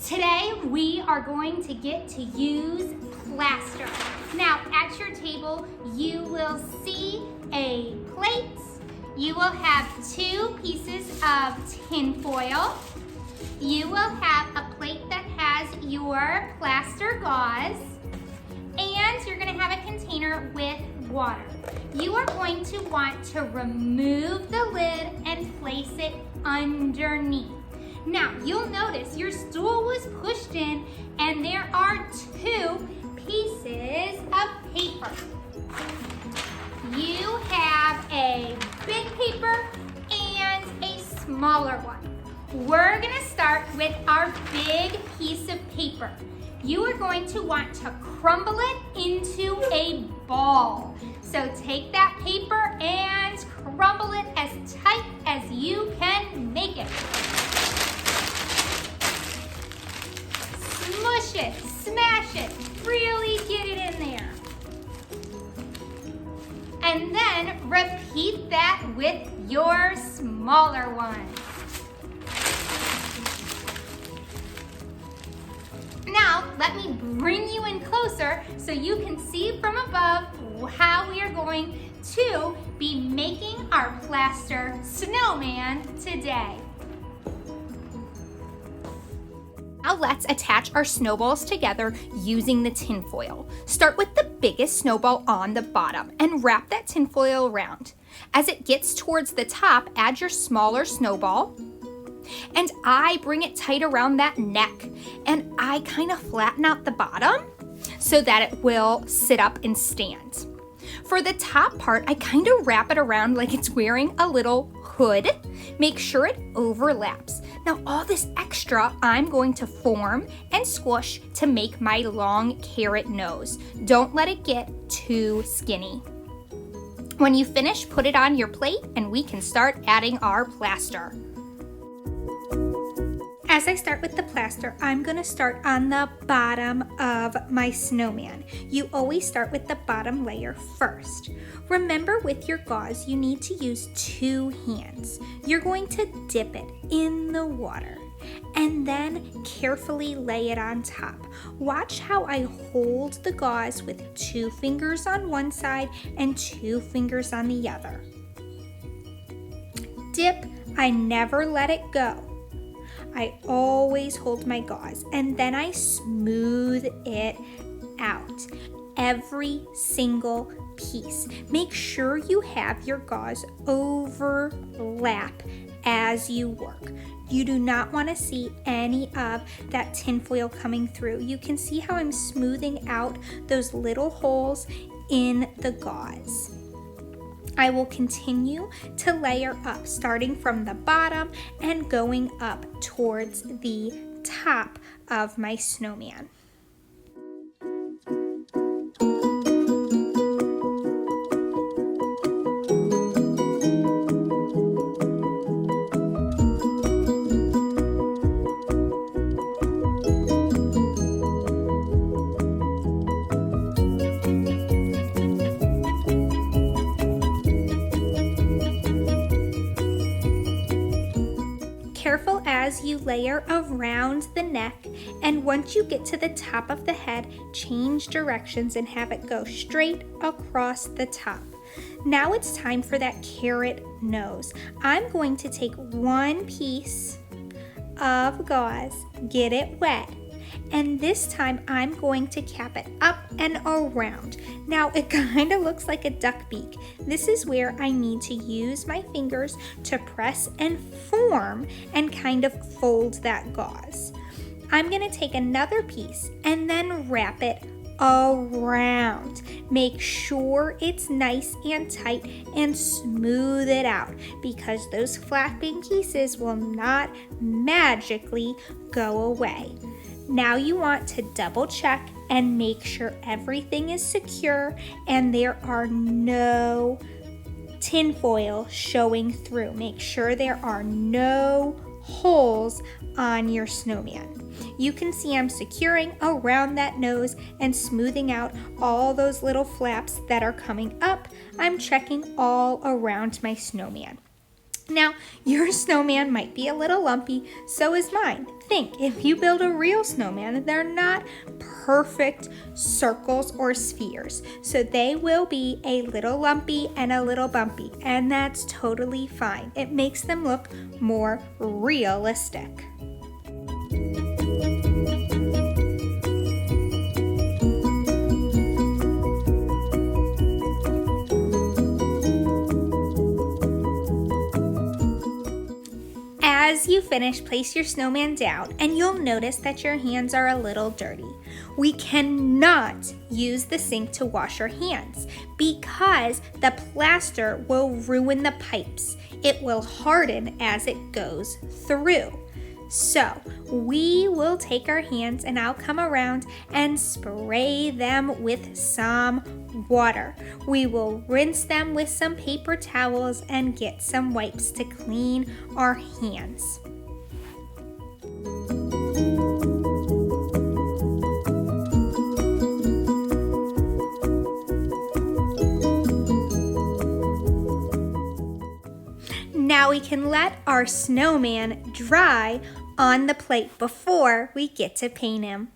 Today we are going to get to use plaster. Now at your table you will see a plate. You will have 2 pieces of tin foil. You will have a plate that has your plaster gauze, and you're going to have a container with water. You are going to want to remove the lid and place it underneath. Now, you'll notice your stool was pushed in and there are 2 pieces of paper. You have a big paper and a smaller one. We're gonna start with our big piece of paper. You are going to want to crumble it into a ball. So take that paper and crumble it as tight as you can make it. Smush it, smash it, really get it in there. And then repeat that with your smaller one. Now, let me bring you in closer so you can see from above how we are going to be making our plaster snowman today. Now let's attach our snowballs together using the tin foil. Start with the biggest snowball on the bottom and wrap that tin foil around. As it gets towards the top, add your smaller snowball. And I bring it tight around that neck, and I kind of flatten out the bottom so that it will sit up and stand. For the top part, I kind of wrap it around like it's wearing a little hood. Make sure it overlaps. Now all this extra I'm going to form and squish to make my long carrot nose. Don't let it get too skinny. When you finish, put it on your plate and we can start adding our plaster. As I start with the plaster, I'm going to start on the bottom of my snowman. You always start with the bottom layer first. Remember, with your gauze, you need to use 2 hands. You're going to dip it in the water and then carefully lay it on top. Watch how I hold the gauze with 2 fingers on one side and 2 fingers on the other. Dip, I never let it go. I always hold my gauze and then I smooth it out. Every single piece. Make sure you have your gauze overlap as you work. You do not want to see any of that tinfoil coming through. You can see how I'm smoothing out those little holes in the gauze. I will continue to layer up, starting from the bottom and going up towards the top of my snowman. Careful as you layer around the neck, and once you get to the top of the head, change directions and have it go straight across the top. Now it's time for that carrot nose. I'm going to take 1 piece of gauze, get it wet, and this time I'm going to cap it up and around. Now it kind of looks like a duck beak. This is where I need to use my fingers to press and form and kind of fold that gauze. I'm going to take another piece and then wrap it around. Make sure it's nice and tight and smooth it out, because those flapping pieces will not magically go away. Now you want to double check and make sure everything is secure and there are no tinfoil showing through. Make sure there are no holes on your snowman. You can see I'm securing around that nose and smoothing out all those little flaps that are coming up. I'm checking all around my snowman. Now, your snowman might be a little lumpy, so is mine. Think, if you build a real snowman, they're not perfect circles or spheres. So they will be a little lumpy and a little bumpy, and that's totally fine. It makes them look more realistic. As you finish, place your snowman down and you'll notice that your hands are a little dirty. We cannot use the sink to wash our hands because the plaster will ruin the pipes. It will harden as it goes through. So we will take our hands and I'll come around and spray them with some water. We will rinse them with some paper towels and get some wipes to clean our hands. Now we can let our snowman dry on the plate before we get to paint him.